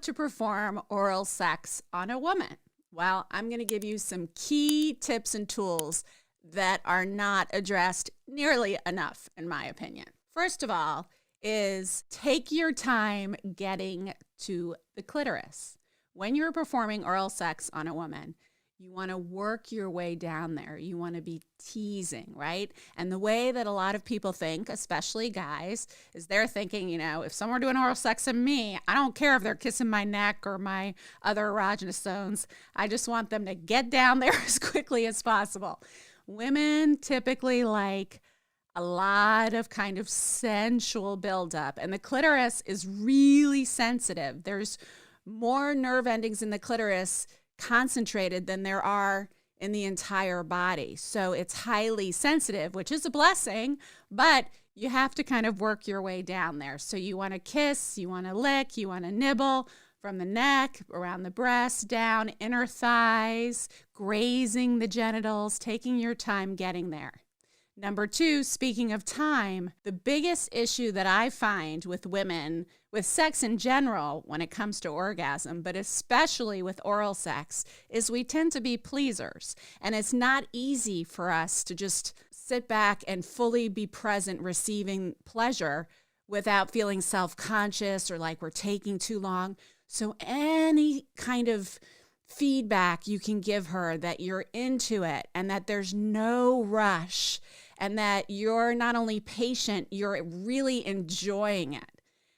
to perform oral sex on a woman? Well, I'm going to give you some key tips and tools that are not addressed nearly enough, in my opinion. First of all, is take your time getting to the clitoris. When you're performing oral sex on a woman, you want to work your way down there. You want to be teasing, right? And the way that a lot of people think, especially guys, is they're thinking, if someone doing oral sex on me, I don't care if they're kissing my neck or my other erogenous zones. I just want them to get down there as quickly as possible. Women typically like a lot of kind of sensual buildup, and the clitoris is really sensitive. There's more nerve endings in the clitoris concentrated than there are in the entire body. So it's highly sensitive, which is a blessing, but you have to kind of work your way down there. So you want to kiss, you want to lick, you want to nibble from the neck, around the breast, down, inner thighs, grazing the genitals, taking your time getting there. Number two, speaking of time, the biggest issue that I find with women, with sex in general, when it comes to orgasm, but especially with oral sex, is we tend to be pleasers. And it's not easy for us to just sit back and fully be present receiving pleasure without feeling self-conscious or like we're taking too long. So any kind of feedback you can give her that you're into it and that there's no rush and that you're not only patient, you're really enjoying it,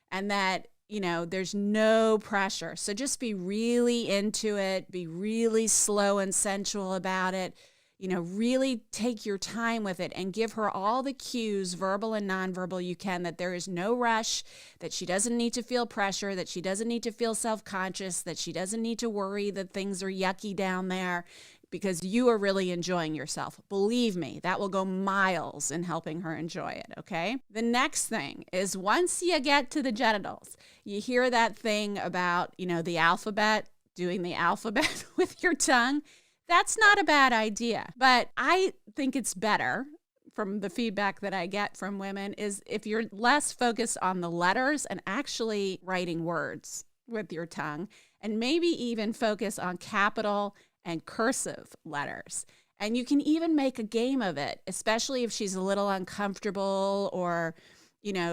and that, there's no pressure. So just be really into it, be really slow and sensual about it, really take your time with it and give her all the cues, verbal and nonverbal, you can, that there is no rush, that she doesn't need to feel pressure, that she doesn't need to feel self-conscious, that she doesn't need to worry that things are yucky down there, because you are really enjoying yourself. Believe me, that will go miles in helping her enjoy it, okay? The next thing is, once you get to the genitals, you hear that thing about, the alphabet, doing the alphabet with your tongue. That's not a bad idea, but I think it's better, from the feedback that I get from women, is if you're less focused on the letters and actually writing words with your tongue, and maybe even focus on capital and cursive letters. And you can even make a game of it, especially if she's a little uncomfortable or,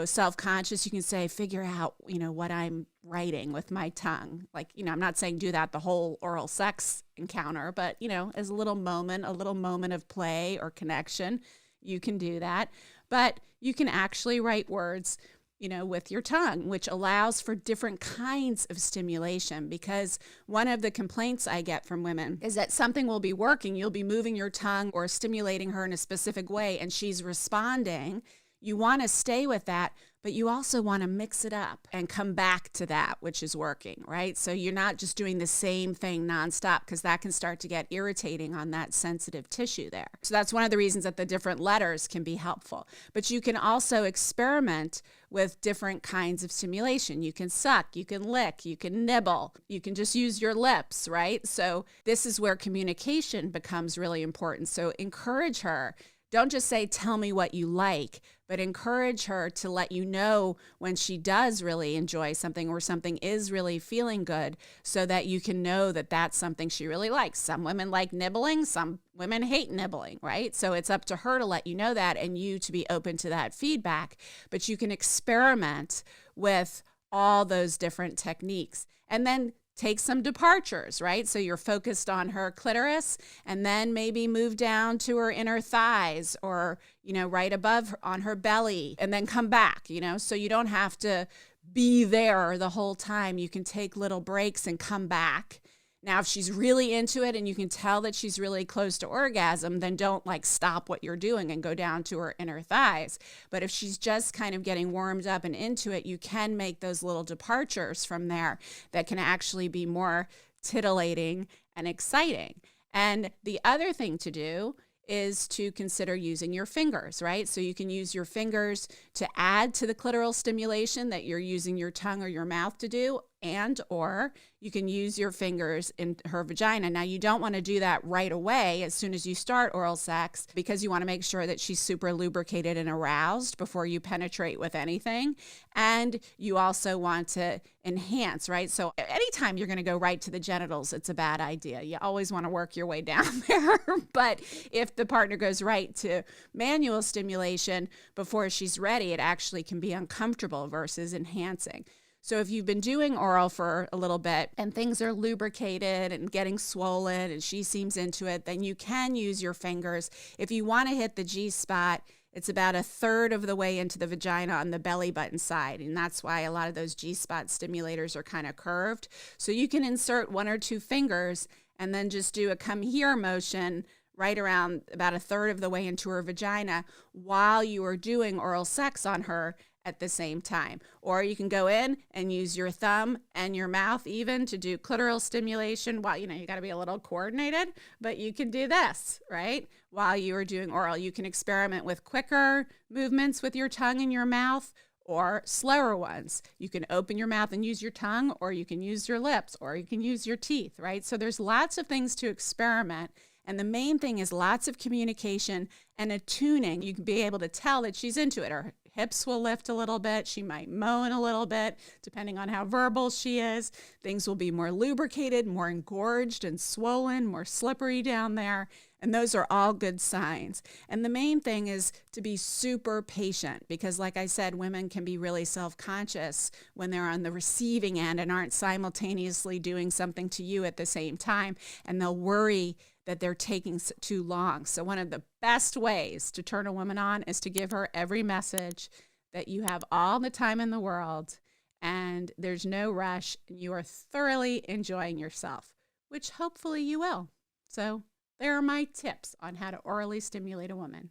self-conscious. You can say, figure out, what I'm writing with my tongue. Like, I'm not saying do that the whole oral sex encounter, but, as a little moment of play or connection, you can do that. But you can actually write words with your tongue, which allows for different kinds of stimulation. Because one of the complaints I get from women is that something will be working. You'll be moving your tongue or stimulating her in a specific way, and she's responding. You want to stay with that, but you also want to mix it up and come back to that which is working, right? So you're not just doing the same thing nonstop, because that can start to get irritating on that sensitive tissue there. So that's one of the reasons that the different letters can be helpful. But you can also experiment with different kinds of stimulation. You can suck, you can lick, you can nibble, you can just use your lips, right? So this is where communication becomes really important. So encourage her. Don't just say, tell me what you like, but encourage her to let you know when she does really enjoy something or something is really feeling good, so that you can know that that's something she really likes. Some women like nibbling, some women hate nibbling, right? So it's up to her to let you know that, and you to be open to that feedback. But you can experiment with all those different techniques. And then take some departures, right? So you're focused on her clitoris, and then maybe move down to her inner thighs, or, right above her, on her belly, and then come back, so you don't have to be there the whole time. You can take little breaks and come back. Now, if she's really into it and you can tell that she's really close to orgasm, then don't stop what you're doing and go down to her inner thighs. But if she's just kind of getting warmed up and into it, you can make those little departures from there that can actually be more titillating and exciting. And the other thing to do is to consider using your fingers, right? So you can use your fingers to add to the clitoral stimulation that you're using your tongue or your mouth to do. and or you can use your fingers in her vagina. Now, you don't want to do that right away as soon as you start oral sex because you want to make sure that she's super lubricated and aroused before you penetrate with anything. And you also want to enhance, right? So anytime you're going to go right to the genitals, it's a bad idea. You always want to work your way down there. But if the partner goes right to manual stimulation before she's ready, it actually can be uncomfortable versus enhancing. So if you've been doing oral for a little bit and things are lubricated and getting swollen and she seems into it, then you can use your fingers. If you want to hit the G-spot, it's about a third of the way into the vagina on the belly button side. And that's why a lot of those G-spot stimulators are kind of curved. So you can insert 1 or 2 fingers and then just do a come here motion right around about a third of the way into her vagina while you are doing oral sex on her at the same time. Or you can go in and use your thumb and your mouth even to do clitoral stimulation. While, you got to be a little coordinated, but you can do this, right? While you are doing oral, you can experiment with quicker movements with your tongue and your mouth or slower ones. You can open your mouth and use your tongue, or you can use your lips, or you can use your teeth, right? So there's lots of things to experiment. And the main thing is lots of communication and attuning. You can be able to tell that she's into it. Her hips will lift a little bit. She might moan a little bit, depending on how verbal she is. Things will be more lubricated, more engorged and swollen, more slippery down there. And those are all good signs. And the main thing is to be super patient because, like I said, women can be really self-conscious when they're on the receiving end and aren't simultaneously doing something to you at the same time. And they'll worry that they're taking too long. So one of the best ways to turn a woman on is to give her every message that you have all the time in the world and there's no rush and you are thoroughly enjoying yourself, which hopefully you will. So there are my tips on how to orally stimulate a woman.